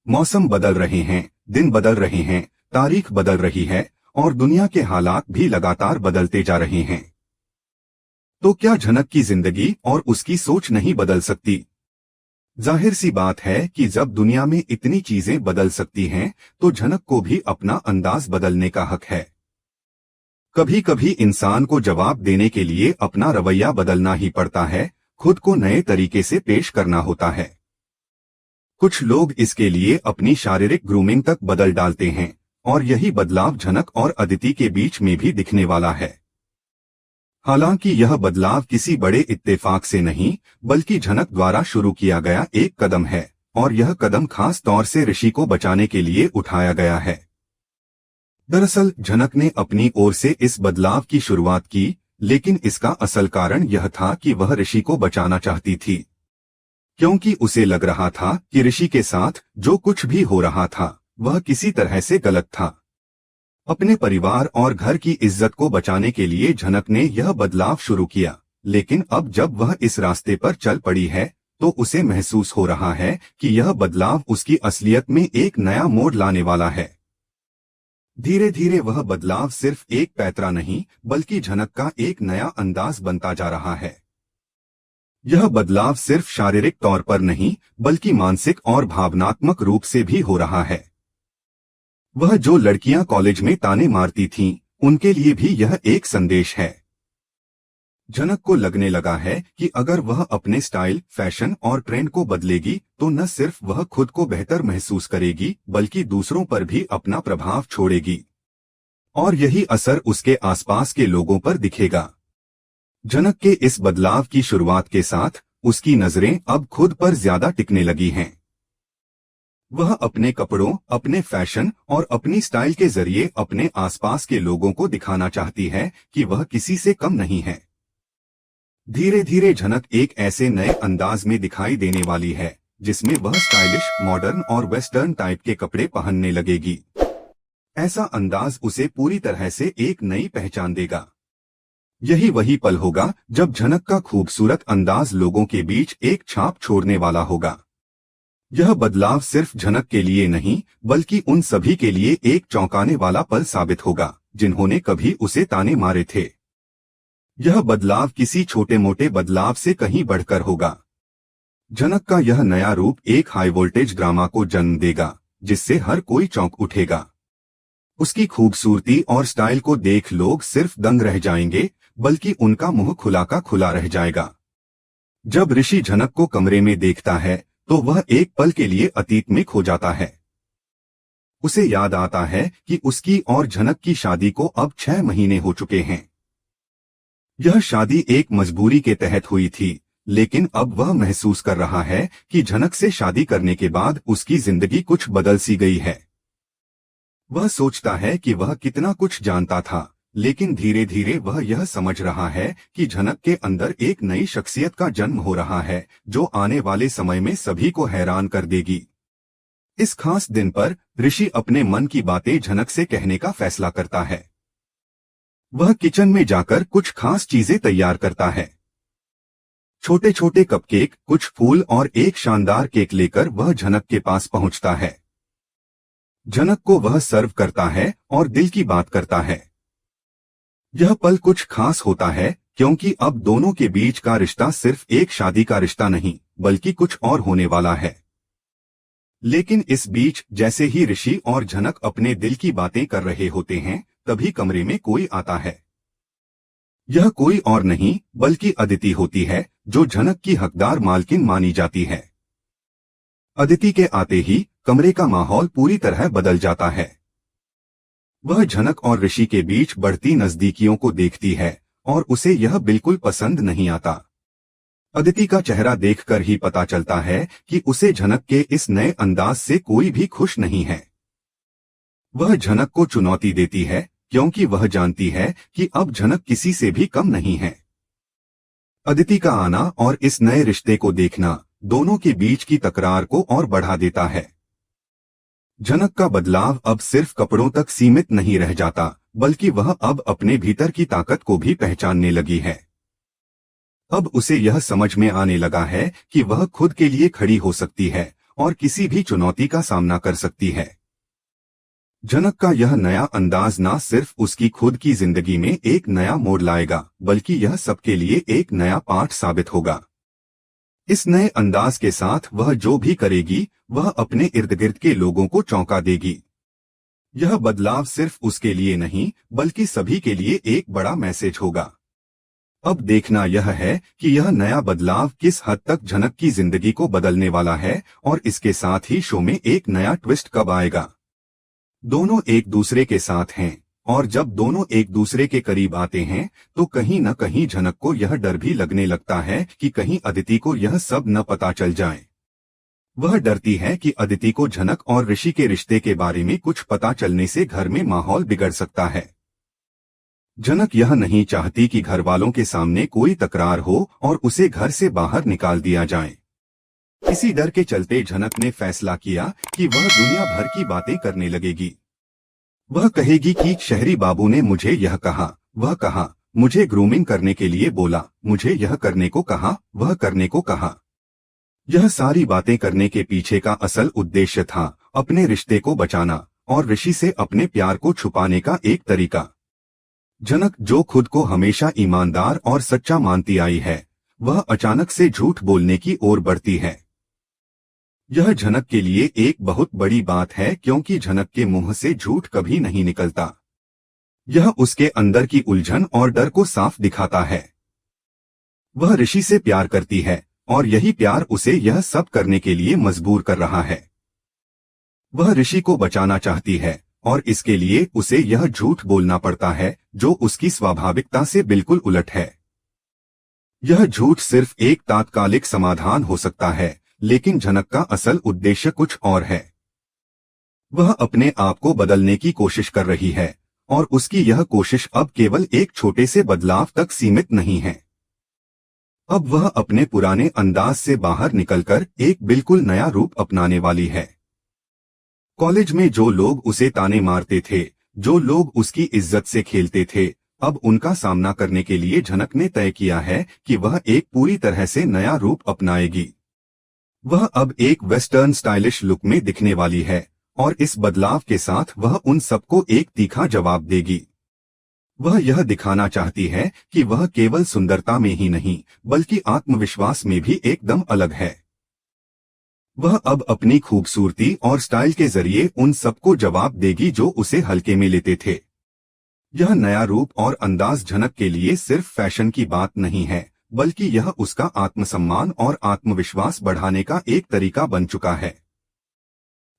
मौसम बदल रहे हैं, दिन बदल रहे हैं, तारीख बदल रही है और दुनिया के हालात भी लगातार बदलते जा रहे हैं। तो क्या झनक की जिंदगी और उसकी सोच नहीं बदल सकती? जाहिर सी बात है कि जब दुनिया में इतनी चीजें बदल सकती हैं, तो झनक को भी अपना अंदाज बदलने का हक है। कभी कभी इंसान को जवाब देने के लिए अपना रवैया बदलना ही पड़ता है, खुद को नए तरीके से पेश करना होता है। कुछ लोग इसके लिए अपनी शारीरिक ग्रूमिंग तक बदल डालते हैं और यही बदलाव झनक और अदिति के बीच में भी दिखने वाला है। हालांकि यह बदलाव किसी बड़े इत्तेफाक से नहीं, बल्कि झनक द्वारा शुरू किया गया एक कदम है और यह कदम खास तौर से ऋषि को बचाने के लिए उठाया गया है। दरअसल झनक ने अपनी ओर से इस बदलाव की शुरुआत की, लेकिन इसका असल कारण यह था कि वह ऋषि को बचाना चाहती थी, क्योंकि उसे लग रहा था कि ऋषि के साथ जो कुछ भी हो रहा था वह किसी तरह से गलत था। अपने परिवार और घर की इज्जत को बचाने के लिए झनक ने यह बदलाव शुरू किया, लेकिन अब जब वह इस रास्ते पर चल पड़ी है तो उसे महसूस हो रहा है कि यह बदलाव उसकी असलियत में एक नया मोड़ लाने वाला है। धीरे धीरे वह बदलाव सिर्फ एक पैतरा नहीं, बल्कि झनक का एक नया अंदाज बनता जा रहा है। यह बदलाव सिर्फ शारीरिक तौर पर नहीं, बल्कि मानसिक और भावनात्मक रूप से भी हो रहा है। वह जो लड़कियां कॉलेज में ताने मारती थीं, उनके लिए भी यह एक संदेश है। झनक को लगने लगा है कि अगर वह अपने स्टाइल, फैशन और ट्रेंड को बदलेगी तो न सिर्फ वह खुद को बेहतर महसूस करेगी, बल्कि दूसरों पर भी अपना प्रभाव छोड़ेगी और यही असर उसके आसपास के लोगों पर दिखेगा। झनक के इस बदलाव की शुरुआत के साथ उसकी नजरें अब खुद पर ज्यादा टिकने लगी हैं। वह अपने कपड़ों, अपने फैशन और अपनी स्टाइल के जरिए अपने आसपास के लोगों को दिखाना चाहती है कि वह किसी से कम नहीं है। धीरे धीरे झनक एक ऐसे नए अंदाज में दिखाई देने वाली है जिसमें वह स्टाइलिश, मॉडर्न और वेस्टर्न टाइप के कपड़े पहनने लगेगी। ऐसा अंदाज उसे पूरी तरह से एक नई पहचान देगा। यही वही पल होगा जब झनक का खूबसूरत अंदाज लोगों के बीच एक छाप छोड़ने वाला होगा। यह बदलाव सिर्फ झनक के लिए नहीं, बल्कि उन सभी के लिए एक चौंकाने वाला पल साबित होगा जिन्होंने कभी उसे ताने मारे थे। यह बदलाव किसी छोटे मोटे बदलाव से कहीं बढ़कर होगा। झनक का यह नया रूप एक हाई वोल्टेज ड्रामा को जन्म देगा, जिससे हर कोई चौंक उठेगा। उसकी खूबसूरती और स्टाइल को देख लोग सिर्फ दंग रह जाएंगे, बल्कि उनका मुंह खुला का खुला रह जाएगा। जब ऋषि झनक को कमरे में देखता है तो वह एक पल के लिए अतीत में खो जाता है। उसे याद आता है कि उसकी और झनक की शादी को अब 6 महीने हो चुके हैं। यह शादी एक मजबूरी के तहत हुई थी, लेकिन अब वह महसूस कर रहा है कि झनक से शादी करने के बाद उसकी जिंदगी कुछ बदल सी गई है। वह सोचता है कि वह कितना कुछ जानता था, लेकिन धीरे धीरे वह यह समझ रहा है कि झनक के अंदर एक नई शख्सियत का जन्म हो रहा है जो आने वाले समय में सभी को हैरान कर देगी। इस खास दिन पर ऋषि अपने मन की बातें झनक से कहने का फैसला करता है। वह किचन में जाकर कुछ खास चीजें तैयार करता है। छोटे छोटे कपकेक, कुछ फूल और एक शानदार केक लेकर वह झनक के पास पहुंचता है। झनक को वह सर्व करता है और दिल की बात करता है। यह पल कुछ खास होता है, क्योंकि अब दोनों के बीच का रिश्ता सिर्फ एक शादी का रिश्ता नहीं, बल्कि कुछ और होने वाला है। लेकिन इस बीच जैसे ही ऋषि और झनक अपने दिल की बातें कर रहे होते हैं, तभी कमरे में कोई आता है। यह कोई और नहीं, बल्कि अदिति होती है, जो झनक की हकदार मालकिन मानी जाती है। अदिति के आते ही कमरे का माहौल पूरी तरह बदल जाता है। वह झनक और ऋषि के बीच बढ़ती नजदीकियों को देखती है और उसे यह बिल्कुल पसंद नहीं आता। अदिति का चेहरा देखकर ही पता चलता है कि उसे झनक के इस नए अंदाज से कोई भी खुश नहीं है। वह झनक को चुनौती देती है, क्योंकि वह जानती है कि अब झनक किसी से भी कम नहीं है। अदिति का आना और इस नए रिश्ते को देखना दोनों के बीच की तकरार को और बढ़ा देता है। झनक का बदलाव अब सिर्फ कपड़ों तक सीमित नहीं रह जाता, बल्कि वह अब अपने भीतर की ताकत को भी पहचानने लगी है। अब उसे यह समझ में आने लगा है कि वह खुद के लिए खड़ी हो सकती है और किसी भी चुनौती का सामना कर सकती है। जनक का यह नया अंदाज न सिर्फ उसकी खुद की जिंदगी में एक नया मोड़ लाएगा, बल्कि यह सबके लिए एक नया पाठ साबित होगा। इस नए अंदाज के साथ वह जो भी करेगी, वह अपने इर्द गिर्द के लोगों को चौंका देगी। यह बदलाव सिर्फ उसके लिए नहीं, बल्कि सभी के लिए एक बड़ा मैसेज होगा। अब देखना यह है कि यह नया बदलाव किस हद तक जनक की जिंदगी को बदलने वाला है, और इसके साथ ही शो में एक नया ट्विस्ट कब आएगा। दोनों एक दूसरे के साथ हैं, और जब दोनों एक दूसरे के करीब आते हैं तो कहीं न कहीं जनक को यह डर भी लगने लगता है कि कहीं अदिति को यह सब न पता चल जाए। वह डरती है कि अदिति को जनक और ऋषि के रिश्ते के बारे में कुछ पता चलने से घर में माहौल बिगड़ सकता है। जनक यह नहीं चाहती कि घर वालों के सामने कोई तकरार हो और उसे घर से बाहर निकाल दिया जाए। इसी डर के चलते जनक ने फैसला किया कि वह दुनिया भर की बातें करने लगेगी। वह कहेगी कि शहरी बाबू ने मुझे यह कहा, वह कहा, मुझे ग्रूमिंग करने के लिए बोला, मुझे यह करने को कहा, वह करने को कहा। यह सारी बातें करने के पीछे का असल उद्देश्य था अपने रिश्ते को बचाना और ऋषि से अपने प्यार को छुपाने का एक तरीका। जनक, जो खुद को हमेशा ईमानदार और सच्चा मानती आई है, वह अचानक से झूठ बोलने की ओर बढ़ती है। यह जनक के लिए एक बहुत बड़ी बात है, क्योंकि जनक के मुंह से झूठ कभी नहीं निकलता। यह उसके अंदर की उलझन और डर को साफ दिखाता है। वह ऋषि से प्यार करती है और यही प्यार उसे यह सब करने के लिए मजबूर कर रहा है। वह ऋषि को बचाना चाहती है और इसके लिए उसे यह झूठ बोलना पड़ता है, जो उसकी स्वाभाविकता से बिल्कुल उलट है। यह झूठ सिर्फ एक तात्कालिक समाधान हो सकता है, लेकिन जनक का असल उद्देश्य कुछ और है। वह अपने आप को बदलने की कोशिश कर रही है, और उसकी यह कोशिश अब केवल एक छोटे से बदलाव तक सीमित नहीं है। अब वह अपने पुराने अंदाज से बाहर निकलकर एक बिल्कुल नया रूप अपनाने वाली है। कॉलेज में जो लोग उसे ताने मारते थे, जो लोग उसकी इज्जत से खेलते थे, अब उनका सामना करने के लिए जनक ने तय किया है कि वह एक पूरी तरह से नया रूप अपनाएगी। वह अब एक वेस्टर्न स्टाइलिश लुक में दिखने वाली है, और इस बदलाव के साथ वह उन सबको एक तीखा जवाब देगी। वह यह दिखाना चाहती है कि वह केवल सुंदरता में ही नहीं, बल्कि आत्मविश्वास में भी एकदम अलग है। वह अब अपनी खूबसूरती और स्टाइल के जरिए उन सबको जवाब देगी जो उसे हल्के में लेते थे। यह नया रूप और अंदाज जनक के लिए सिर्फ फैशन की बात नहीं है, बल्कि यह उसका आत्मसम्मान और आत्मविश्वास बढ़ाने का एक तरीका बन चुका है।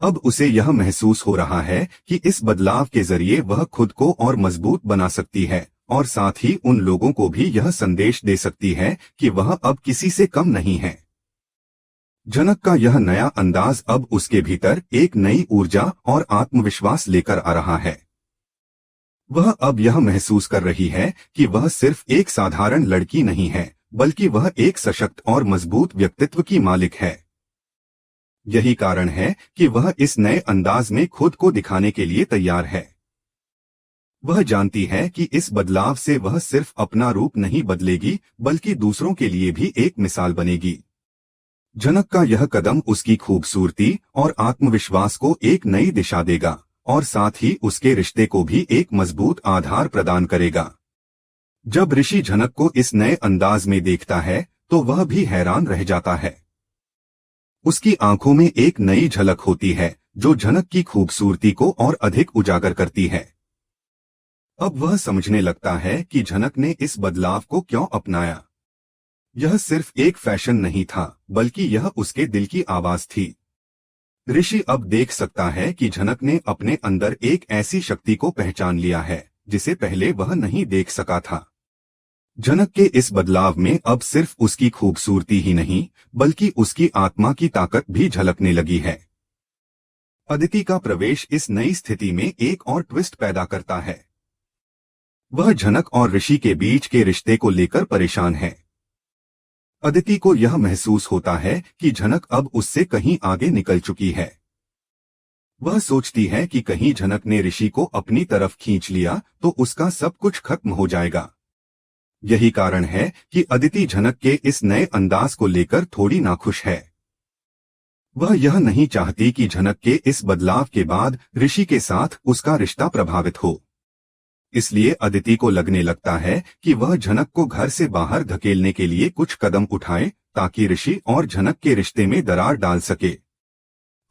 अब उसे यह महसूस हो रहा है कि इस बदलाव के जरिए वह खुद को और मजबूत बना सकती है, और साथ ही उन लोगों को भी यह संदेश दे सकती है कि वह अब किसी से कम नहीं है। जनक का यह नया अंदाज अब उसके भीतर एक नई ऊर्जा और आत्मविश्वास लेकर आ रहा है। वह अब यह महसूस कर रही है कि वह सिर्फ एक साधारण लड़की नहीं है, बल्कि वह एक सशक्त और मजबूत व्यक्तित्व की मालिक है। यही कारण है कि वह इस नए अंदाज में खुद को दिखाने के लिए तैयार है। वह जानती है कि इस बदलाव से वह सिर्फ अपना रूप नहीं बदलेगी, बल्कि दूसरों के लिए भी एक मिसाल बनेगी। जनक का यह कदम उसकी खूबसूरती और आत्मविश्वास को एक नई दिशा देगा, और साथ ही उसके रिश्ते को भी एक मजबूत आधार प्रदान करेगा। जब ऋषि जनक को इस नए अंदाज में देखता है तो वह भी हैरान रह जाता है। उसकी आंखों में एक नई झलक होती है जो जनक की खूबसूरती को और अधिक उजागर करती है। अब वह समझने लगता है कि जनक ने इस बदलाव को क्यों अपनाया। यह सिर्फ एक फैशन नहीं था, बल्कि यह उसके दिल की आवाज थी। ऋषि अब देख सकता है कि जनक ने अपने अंदर एक ऐसी शक्ति को पहचान लिया है जिसे पहले वह नहीं देख सका था। जनक के इस बदलाव में अब सिर्फ उसकी खूबसूरती ही नहीं, बल्कि उसकी आत्मा की ताकत भी झलकने लगी है। अदिति का प्रवेश इस नई स्थिति में एक और ट्विस्ट पैदा करता है। वह जनक और ऋषि के बीच के रिश्ते को लेकर परेशान है। अदिति को यह महसूस होता है कि जनक अब उससे कहीं आगे निकल चुकी है। वह सोचती है कि कहीं जनक ने ऋषि को अपनी तरफ खींच लिया तो उसका सब कुछ खत्म हो जाएगा। यही कारण है कि अदिति जनक के इस नए अंदाज को लेकर थोड़ी नाखुश है। वह यह नहीं चाहती कि झनक के इस बदलाव के बाद ऋषि के साथ उसका रिश्ता प्रभावित हो। इसलिए अदिति को लगने लगता है कि वह झनक को घर से बाहर धकेलने के लिए कुछ कदम उठाए ताकि ऋषि और झनक के रिश्ते में दरार डाल सके।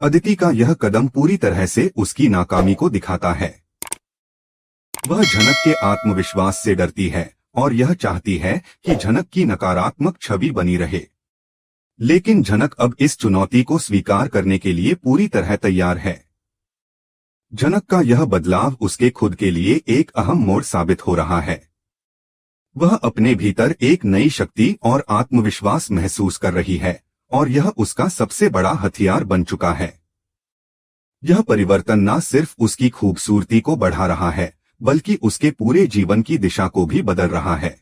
अदिति का यह कदम पूरी तरह से उसकी नाकामी को दिखाता है। वह झनक के आत्मविश्वास से डरती है और यह चाहती है कि झनक की नकारात्मक छवि बनी रहे। लेकिन झनक अब इस चुनौती को स्वीकार करने के लिए पूरी तरह तैयार है। झनक का यह बदलाव उसके खुद के लिए एक अहम मोड़ साबित हो रहा है। वह अपने भीतर एक नई शक्ति और आत्मविश्वास महसूस कर रही है और यह उसका सबसे बड़ा हथियार बन चुका है। यह परिवर्तन न सिर्फ उसकी खूबसूरती को बढ़ा रहा है बल्कि उसके पूरे जीवन की दिशा को भी बदल रहा है।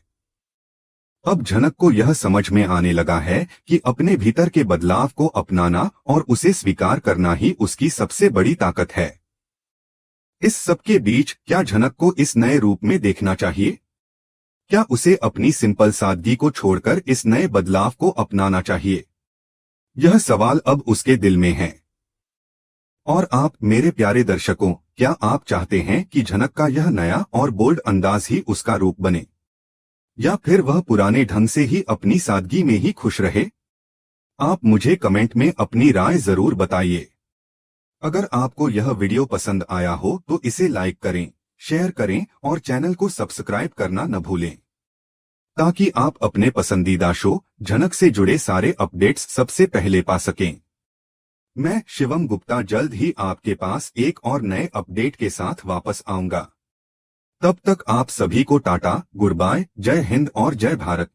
अब झनक को यह समझ में आने लगा है कि अपने भीतर के बदलाव को अपनाना और उसे स्वीकार करना ही उसकी सबसे बड़ी ताकत है। इस सबके बीच क्या झनक को इस नए रूप में देखना चाहिए? क्या उसे अपनी सिंपल सादगी को छोड़कर इस नए बदलाव को अपनाना चाहिए? यह सवाल अब उसके दिल में है। और आप मेरे प्यारे दर्शकों, क्या आप चाहते हैं कि झनक का यह नया और बोल्ड अंदाज ही उसका रूप बने, या फिर वह पुराने ढंग से ही अपनी सादगी में ही खुश रहे? आप मुझे कमेंट में अपनी राय जरूर बताइए। अगर आपको यह वीडियो पसंद आया हो तो इसे लाइक करें, शेयर करें और चैनल को सब्सक्राइब करना न भूलें, ताकि आप अपने पसंदीदा शो झनक से जुड़े सारे अपडेट्स सबसे पहले पा सकें। मैं शिवम गुप्ता जल्द ही आपके पास एक और नए अपडेट के साथ वापस आऊंगा। तब तक आप सभी को टाटा, गुड बाय, जय हिंद और जय भारत।